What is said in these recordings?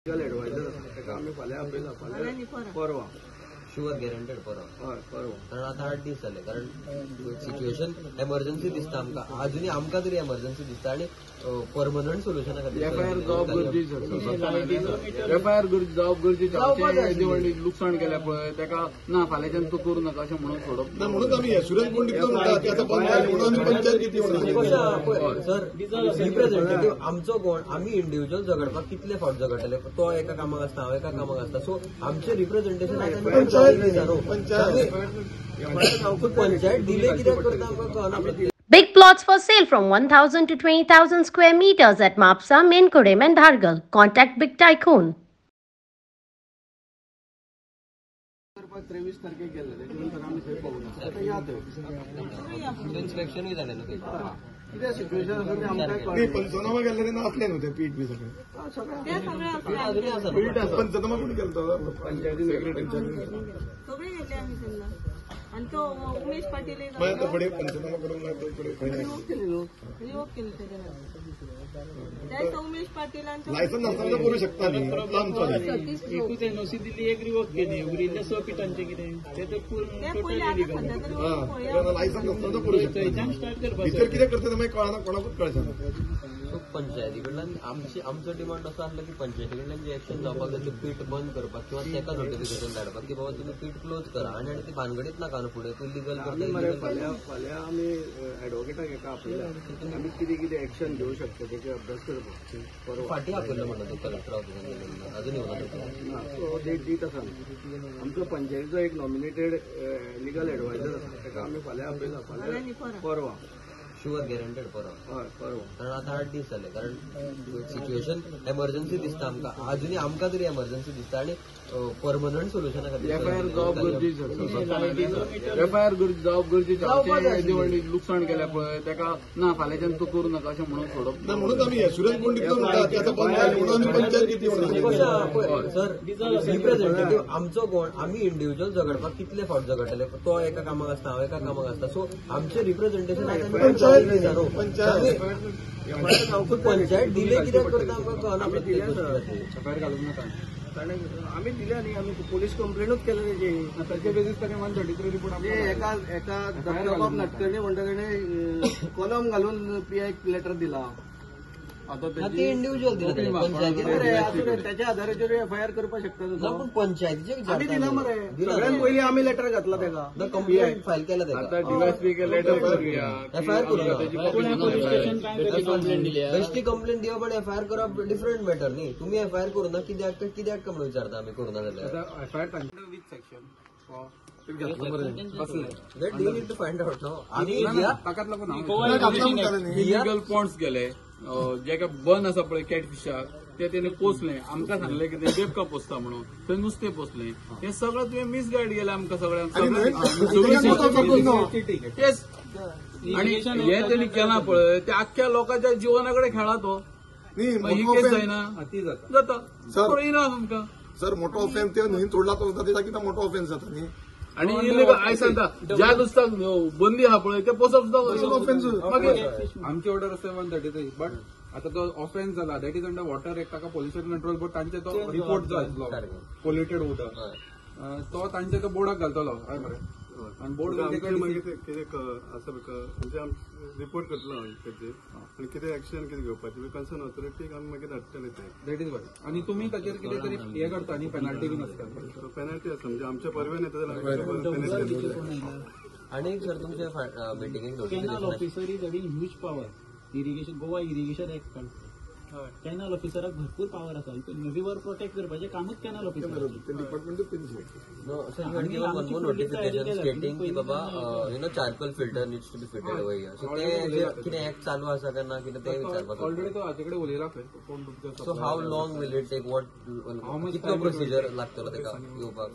Adviser आम्ही फाल्यां आपयला परवा शुअर गॅरंटेड परवा कारण आता 8 दीस जाले कारण सिच्युएशन एमर्जन्सी दिसता आमकां अजुनूय आमकां तरी एमर्जन्सी दिसता आणि परमनंट सोल्युशना खातीर एफआयआर जावप गरजेचें एफआयआर जावप गरजेचें लुकसाण केल्या पळय ताका ना फाल्यांच्यान तूं करूं नाका अशें म्हणून सोडप ना म्हणून आमी एश्युरन्स कोण दिता सर रिप्रेझेंटेटिव्ह आमचो कोण आमी इंडिव्हिज्युअल झगडपाक कितले फावट झगडटले तो एका कामाक आसता हांव एका कामाक आसता सो आमचे रिप्रेझेंटेशन पंचायत डिले कित्याक करता आमकां कळना. Big plots for sale from 1,000 to 20,000 square meters at Mapsa, Menkodem and Dhargal. Contact Big Tycoon. 23 तारखेक गेले त्याच्यानंतर आम्ही थंय पावना आता या थंय इन्स्पेक्शनूय जालें न्हू कितें सिच्युएशन आसा तें आमकां पंचनामा गेल्ले तेन्ना असले न्हू ते पीठ बी सगळें पीठ आसा पंचनामा कोण केलो पंचायती सेक्रेटरी सगळे घेतले आम्ही त्यांना आणि तो उमेश पाटील पंचनामा करून उमेश पाटील लायसन्स नसताना करू शकता एकूच एनओसी दिली एक रिवोक केली उरिल्ल्या 6 पिटांचे कितें ते लायसन्स नसताना करू शकता स्टार्ट करपाक भितर कितें करता मागीर कळना कोणाकूच कळचना. पंचायती कडल्यान आमचो डिमांड असो आसलो की पंचायती कडल्यान जे एक्शन जावपाक जाय ते पीठ बंद करपाक किंवा तेका नोटिफिकेशन धाडपाक की बाबा तुम्ही पीठ क्लोज करा आणि ती भानगडीत नाका फुडें तूं लिगल करता. फाल्यां आमी एडवोकेटाक एका आपयल्या आमी कितें कितें एक्शन घेवं शकता तेचे अभ्यास करपाक फाटीं आपयल्लो म्हणटा तो कलेक्टर ऑफिसान अजून येवना सो डेट दीत आसा आमचो पंचायतीचो एक नॉमिनेटेड लिगल एडवायझर आसा ताका आमी फाल्यां आपयला परवा शुअर गॅरंटेड परवा कारण आता 8 दीस जाले कारण सिच्युएशन एमर्जन्सी दिसता आमकां अजुनूय आमकां तरी एमर्जन्सी दिसता आणि परमनंट सोल्युशना खातीर एफआयआर जावप गरजेचें एफआयआर जावप गरजेचें लुकसाण केल्या पळय ताका ना फाल्यांच्यान तूं करूं नाका अशें म्हणून सोडप ना म्हणून आमी एश्युरन्स कोण सर रिप्रेझेंटेटिव्ह आमचो कोण आमी इंडिव्हिज्युअल झगडपाक कितले फावट झगडटले तो एका कामाक आसता हांव एका कामाक आसता सो आमचे रिप्रेझेंटेशन पंचायत डिले कित्याक करता आमकां कळना. एफआयआर घालूंक नाका कारण आमी दिल्या न्ही आमी पोलीस कंप्लेनूच केले तेजी ताचे बेजीस ताणें 133 रिपोर्ट एका दत्तबाब नाटकर्णी म्हणटा ताणें कॉलम घालून पीआयक लेटर दिला आता ते इंडिव्हिज्युअल दिला पंचायतीन त्याच्या आधाराचेर एफआयआर करपाक शकता पूण पंचायतीचे आमी दिला मरे सगळ्यान पयलीं आमी लेटर घातला ताका कंप्लेंट फायल केला आता डीवायएसपी लेटर करूया एफआयआर करूया बेश्टी कंप्लेंट दिवप आणि एफआयआर करप डिफरंट मॅटर न्ही. तुम्ही एफआयआर करू ना कित्याक म्हणून विचारता आमी करू ना जाल्यार FIR with section illegal ponds गेले जे काय बंद आसा पळय कॅटफिशाक ते तेणे पोसले आमकां सांगले की ते बेबका पोसता म्हणून थंय नुस्तें पोसलें हे सगळं तुवें मिसगायड केलें आमकां सगळ्यांक आणि हे तेणी केलां पळय ते आख्ख्या लोकांच्या जिवना कडेन खेळा तो ही केस जायना जाता पळयना आमकां सर मोठो ऑफेन्स ते न्हंय तोडला तो जाता कित्याक मोठो ऑफेन्स जाता न्ही आणि इलिगल आय सांगता ज्या नुस्त्याक बंदी आहा पळय ते पोसप सुद्दां ऑफेन्स आमची ऑर्डर आसा 133 बट आता तो ऑफेन्स जाला that is under water act ताका पोल्युशन कंट्रोल बोर्ड तांचे तो रिपोर्ट जो आसलो पोल्युटेड उदक तो तांचे तो बोर्डाक घालतलो हय मरे आणि बोर्ड कितें आसा म्हणजे रिपोर्ट करतलो आणि कितें एक्शन कितें घेवपाचें कन्सर्न ऑथॉरिटीक आमी मागीर धाडटले ते दॅट इज वाट आणि तुमी ताचेर कितें तरी हे करता न्ही पेनल्टी बीन आसता पेनल्टी आसा म्हणजे आमच्या परवेन येता जाल्यार आणि सर तुमच्या मिटिंगेक canal officer is having huge power irrigation Goa irrigation act canal ऑफिसराक भरपूर पॉवर आसा रिवर प्रोटेक्ट करपाचें कामूच कॅनल ऑफिसर नोटिफिकेशन स्टेटिंग की बाबा charcoal filter needs to be fitted away here so ते कितें एक्ट चालू आसा काय ना कितें ते विचारपाक ऑलरेडी तो हाचे कडेन उलयला खंय so how long will it take what कितलो प्रोसिजर लागतलो ताका येवपाक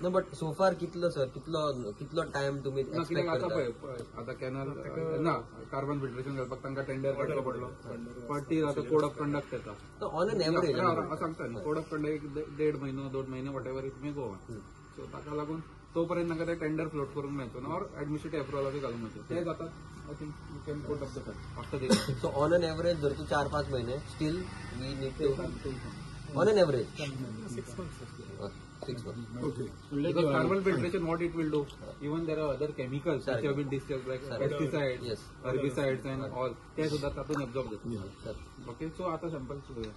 ना बट सो फार कितलो सर कितलो टायम तुमी एक्सपेक्ट करता आता कॅनल ना कार्बन फिल्ट्रेशन घालपाक तांकां टेंडर काडचो पडलो बट ती आता कोड ऑफ कंडक्ट येता ऑन एन एवरेज सांगता कोड ऑफ कंडक्ट 1.5 महिनो 2 महिने what ever it may go so ताका लागून तोपर्यंत म्हाका ते टेंडर फ्लोट करूंक मेळचो ना और एडमिनिस्ट्रेटिव्ह अप्रुवल घालूंक मेळचो ते जातात I think you can quote of the after this so on an average जर तू 4-5 महिने still we need to on an average 6 months. Because thermal filtration, what it will do, even there are other chemicals which have been discharged like pesticides, Yes. herbicides and all, ते सुद्धा तातून absorb जातात. Okay, so आता sample सुरूया.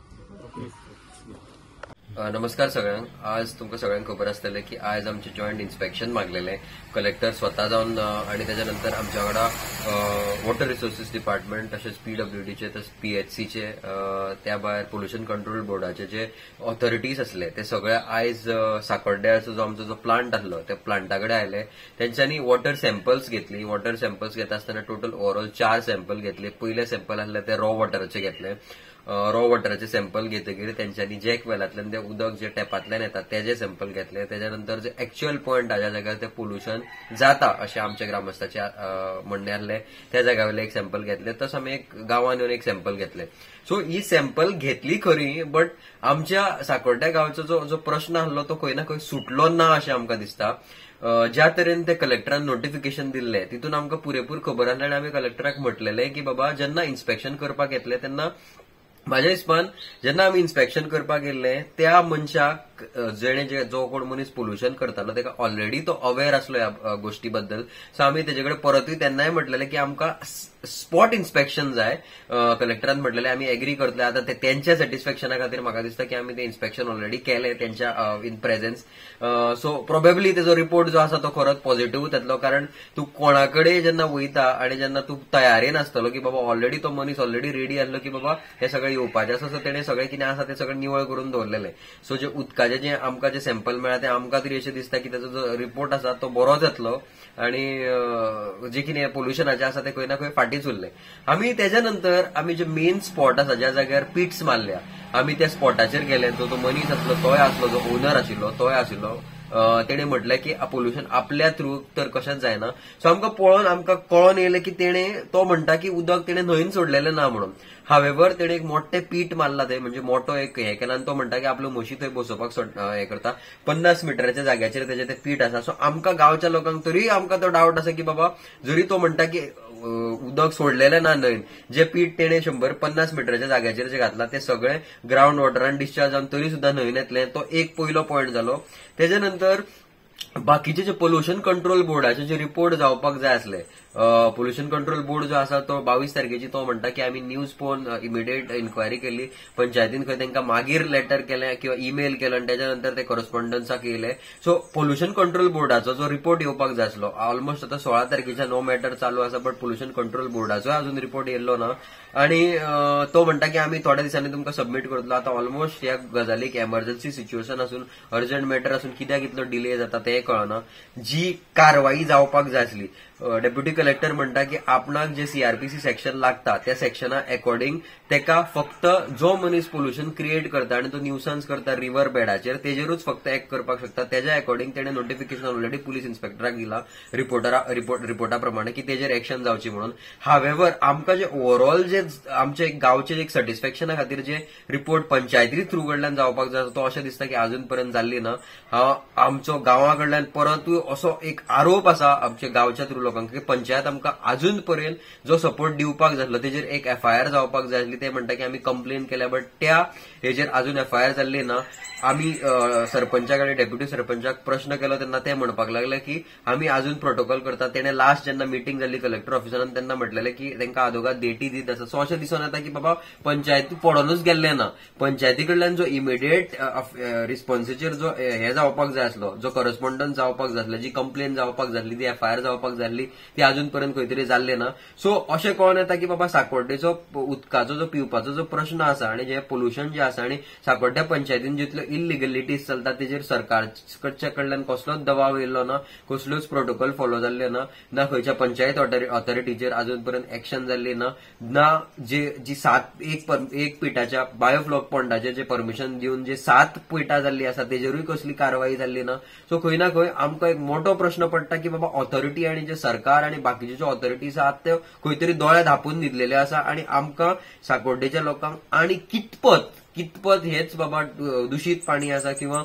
नमस्कार सगळ्यांक. आज तुमकां सगळ्यांक खबर आसतलें की आज आमचे जॉयंट इन्स्पेक्शन मागलेलें कलेक्टर स्वता जावन आनी तेच्या नंतर आमच्या वांगडा वॉटर रिसोर्सीस डिपार्टमेंट तशेंच PWDचे तशेंच PHCचे त्या भायर पोल्युशन कंट्रोल बोर्डाचे जे ऑथॉरिटीज आसले ते सगळे आयज साकोड्ड्याचो जो आमचो जो प्लांट आसलो त्या प्लांटा कडेन आयले. तेंच्यांनी वॉटर सॅम्पल्स घेतली. वॉटर सॅम्पल्स घेता आसतना टोटल ओव्हरऑल 4 सॅम्पल घेतले. पयले सॅम्पल आसले ते रॉ वॉटराचे घेतले. रॉ वॉटराचे सॅम्पल घेतकीर त्यांच्यानी जॅक वेलांतल्यान ते उदक जे टॅपांतल्यान येता तेजे सॅम्पल घेतले. तेच्या नंतर जे एक्च्युअल पॉयंट ज्या जाग्यार ते पोल्युशन जाता अशें आमच्या ग्रामस्थाचे म्हणणे आसले त्या जाग्या वयले एक सॅम्पल घेतले. तसो आमी एक गांवान येवन एक सॅम्पल घेतले. सो ही सॅम्पल घेतली खरी बट आमच्या साकोड्ड्या गांवचो जो प्रश्न आसलो तो खंय ना खंय सुटलो ना अशें आमकां दिसता. ज्या तरेन ते कलेक्टरान नोटिफिकेशन दिल्ले तितून आमकां पुरेपूर खबर आसली आनी आमी कलेक्टराक म्हटलेलें की बाबा जेन्ना इन्स्पेक्शन करपाक येतले तेन्ना म्हाज्या हिसपान जेन्ना आमी इन्स्पेक्शन करपाक गेल्ले त्या मनशाक जेणे जो कोण मनीस पोल्युशन करतालो तेका ऑलरेडी तो अवेअर आसलो ह्या गोष्टी बद्दल. सो आमी तेजे कडेन परतूय तेन्नाय म्हटलेलें की आमकां स्पॉट इन्स्पेक्शन जाय. कलेक्टरान म्हटलेलें आमी एग्री करतले. आतां तेंच्या सॅटिस्फॅक्शना खातीर म्हाका दिसता की आमी ते इन्स्पेक्शन ऑलरेडी केलें तेंच्या इन प्रेझेन्स. सो प्रोबेबली तेजो रिपोर्ट जो आसा तो खरोच पॉझिटिव्ह येतलो. कारण तूं कोणाकडेन जेन्ना वयता आनी जेन्ना तूं तयारेन आसतलो की बाबा ऑलरेडी तो मनीस ऑलरेडी रेडी आसलो की बाबा हे सगळें येवपाचें आसा. सो तेणें सगळें कितें आसा तें सगळें निवळ करून दवरलेलें. सो जे उदकाचे जे आमकां जे सॅम्पल मेळ्ळा ते आमकां तरी अशें दिसता की तेजो जो रिपोर्ट आसा तो बरोच येतलो आनी जे कितें पोल्युशनाचे आसा ते खंय ना खंय फाटींच उरले. आमी तेच्या नंतर आमी जे मेन स्पॉट आसा ज्या जाग्यार पिट्स मारल्या आमी त्या स्पॉटाचेर गेले. जो मनीस आसलो तोय आसलो, जो ओनर आशिल्लो तोय आशिल्लो. तेणे म्हटलें की पोल्युशन आपल्या थ्रू तर कशेंच जायना. सो आमकां पळोवन आमकां कळोन येयलें की तो म्हणटा की उदक तेणें न्हंयन सोडलेलें ना म्हणून. हावेवर तेणें एक मोठे पीट मारला थंय म्हणजे मोठो एक हें केला आनी तो म्हणटा की आपल्यो म्हशी थंय बसोवपाक हें करता. 50 मिटराच्या जाग्याचेर तेजें तें पीट आसा. सो आमकां गांवच्या लोकांक तरी आमकां तो डावट आसा की बाबा जरी तो म्हणटा की उदक सोडलेलें ना न्हंयन, जे पीट तेणें 150 मिटराच्या जाग्याचेर जे घातला ते सगळे ग्रावंड वॉटरान डिस्चार्ज जावन तरी सुद्दां न्हंयन येतले. तो एक पयलो पॉयंट जालो. तेच्या नंतर बाकीचे जे पोल्युशन कंट्रोल बोर्डाचे जे रिपोर्ट जावपाक जाय आसले, पोल्युशन कंट्रोल बोर्ड जो आसा तो 22 तारखेची तो म्हणटा की आमी न्यूज पळोवन इमिडिएट इन्क्वायरी केली. पंचायतीन खंय तांकां मागीर लेटर केलें किंवा ईमेल केलो आनी तेच्या नंतर ते करस्पॉन्डन्साक येयले. सो पोल्युशन कंट्रोल बोर्डाचो जो रिपोर्ट येवपाक जाय आसलो ऑलमोस्ट आता 16 तारखेच्या नो मॅटर चालू आसा बट पोल्युशन कंट्रोल बोर्डाचो अजून रिपोर्ट येयल्लो ना. आणि तो म्हणटा की आमी थोड्या दिसांनी तुमकां सबमीट करतलो. आता ऑलमोस्ट ह्या गजालीक एमर्जन्सी सिच्युएशन आसून अर्जंट मॅटर आसून कित्याक इतलो डिले जाता तें कळना. जी कारवाई जावपाक जाय आसली डेप्युटी कलेक्टर म्हणटा की आपणाक जे CRPC सेक्शन लागता त्या सेक्शना अकॉर्डिंग तेका फक्त जो मनीस पोल्युशन क्रिएट करता आणि तो न्यूसन्स करता रिव्हर बेडाचेर तेजेरूच फक्त एक्ट करपाक शकता. तेज्या अकॉर्डिंग तेणें नोटिफिकेशन ऑलरेडी पुलीस इन्स्पेक्टराक दिला रिपोर्टा प्रमाणे की तेजेर एक्शन जावची म्हणून. हावेवर आमकां जे ओव्हरऑल जे आमचे गांवचे एक सॅटिस्फॅक्शना खातीर जे रिपोर्ट पंचायती थ्रू कडल्यान जावपाक जाय तो अशें दिसता की अजून पर्यंत जाल्ली ना. आमचो गांवा कडल्यान परतूय असो एक आरोप आसा आमच्या गांवच्या थ्रू लोकांक की पंचायत आमकां अजून पर्यंत जो सपोर्ट दिवपाक जाय आसलो तेजेर एक FIR जावपाक जाय आसली. ते म्हणटा की आमी कंप्लेन केल्या बट त्या हेजेर अजून FIR जाल्ली ना. आमी सरपंचा कडेन डेप्युटी सरपंचाक प्रश्न केलो तेन्ना ते म्हणपाक लागले की आमी अजून प्रोटोकॉल करता. तेणें लास्ट जेन्ना मिटींग जाल्ली कलेक्टर ऑफिसारान तेन्ना म्हटलेलें की तांकां अदोगाद डेटी दीत आसा. सो अशें दिसून येता की बाबा पंचायती पडोनूच गेल्ले ना. पंचायती कडल्यान जो इमिडिएट रिस्पॉन्सीचेर जो हे जावपाक जाय आसलो, जो करस्पॉन्डन्स जावपाक जाय आसलो, जी कंप्लेन जावपाक जाय आसली, ती FIR जावपाक जाय आसली ती अजून पर्यंत खंय तरी जाल्ले ना. सो अशें कळोन येता की बाबा साकोड्डेचो उदकाचो जो पिवपाचो जो प्रश्न आसा आनी जे पोल्युशन जे आसा आनी साकोड्ड्या पंचायतीन जितल्यो इलिगलिटीज चलता तेजेर सरकारच्या कडल्यान कसलोच दबाव येयल्लो ना, कसल्योच प्रोटोकॉल फॉलो जाल्ले ना. ना खंयच्या पंचायत ऑथॉरिटीचेर अजून पर्यंत एक्शन जाल्ली ना. जी 1 पिठाच्या बायोफ्लॉक पॉइंटाचेर जे परमिशन दिवन जे 7 पिठां जाल्ली आसा तेजेरूय कसली कारवाई जाल्ली ना. सो खंय ना खंय आमकां एक मोठो प्रश्न पडटा की बाबा ऑथॉरिटी आनी जे सरकार आनी बाकीचे जे ऑथॉरिटीज आहात ते खंय तरी दोळे धापून न्हिदलेले आसा आनी आमकां साकोड्डेच्या लोकांक आनी कितपत कितपत हेच बाबा दूषित पाणी आसा किंवा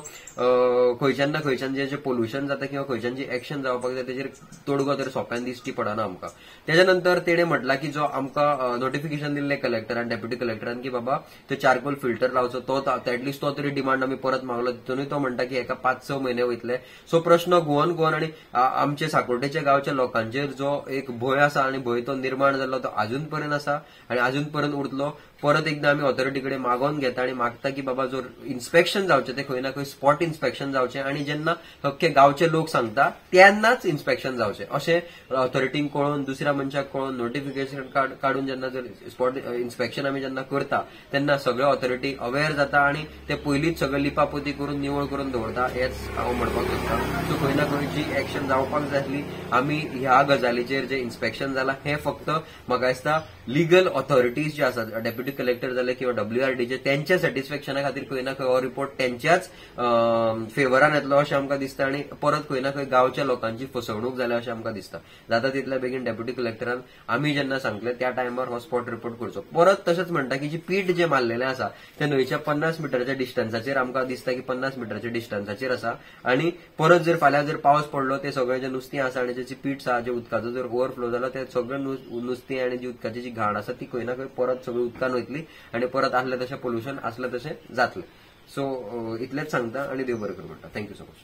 खंयच्यान ना खंयच्यान जे पोल्युशन जाता किंवा खंयच्यान जी एक्शन जावपाक जाय तेजेर तोडगो तर सोंप्यान दिसची पडना आमकां. त्याच्या नंतर तेणे म्हटला की जो आमकां नोटिफिकेशन दिल्लें कलेक्टरान डेप्युटी कलेक्टरान की बाबा तो चारकोल फिल्टर लावचो, तो एटलिस्ट तो तरी डिमांड आमी परत मागलो. तितूनय तो म्हणटा की एका 5-6 म्हयने वयतले. सो प्रश्न घुवन आनी आमचे सांकोटेच्या गांवच्या लोकांचेर जो एक भंय आसा आनी भंय तो निर्माण जाल्लो तो अजून पर्यंत आसा आनी अजून पर्यंत उरतलो. परत एकदा आमी ऑथॉरिटी कडेन मागोवन घेता आनी मागता की बाबा जो इन्स्पेक्शन जावचें ते खंय ना खंय स्पॉट इन्स्पेक्शन जावचें आनी जेन्ना अख्खे गांवचे लोक सांगता तेन्नाच इन्स्पेक्शन जावचें अशें ऑथॉरिटींक कळोवन दुसऱ्या मनशाक कळोवन नोटिफिकेशन काडून जेन्ना जर स्पॉट इन्स्पेक्शन आमी जेन्ना करता तेन्ना सगळे ऑथॉरिटी अवेअर जाता आनी ते पयलींच सगळे लिपापोती करून निवळ करून दवरता हेच हांव म्हणपाक सोदतां. सो खंय ना खंय जी एक्शन जावपाक जाय आसली आमी ह्या गजालीचेर जे इन्स्पेक्शन जालां हें फक्त म्हाका दिसता लिगल ऑथॉरिटीज जे आसात डेप्युटी कलेक्टर जाले किंवा WRDचे त्यांच्या सॅटिस्फॅक्शना खातीर खंय ना खंय हो रिपोर्ट त्यांच्याच फेवरान येतलो अशें आमकां दिसता आनी परत खंय ना खंय गांवच्या लोकांची फसवणूक जाल्या अशें आमकां दिसता. जाता तितल्या बेगीन डेप्युटी कलेक्टरान आमी जेन्ना सांगले त्या टायमार हो स्पॉट रिपोर्ट करचो. परत तशेंच म्हणटा की जी पीठ जे मारलेलें आसा ते न्हंयच्या 50 मिटरच्या डिस्टन्साचेर आमकां दिसता की 50 मिटरच्या डिस्टन्साचेर आसा आनी परत जर फाल्यां जर पावस पडलो ते सगळें जे नुस्तें आसा आनी जेची पीठ आसा जे उदकाचो जर ओव्हरफ्लो जालो ते सगळें नुस्तें आनी जी उदकाची जी घाण आसा ती खंय ना खंय परत सगळी उदकान वयतली आनी परत आसलें तशें पोल्युशन आसलें तशें जातलें. सो इतलेंच सांगता आनी देव बरें करूं म्हणटा. Thank you so much.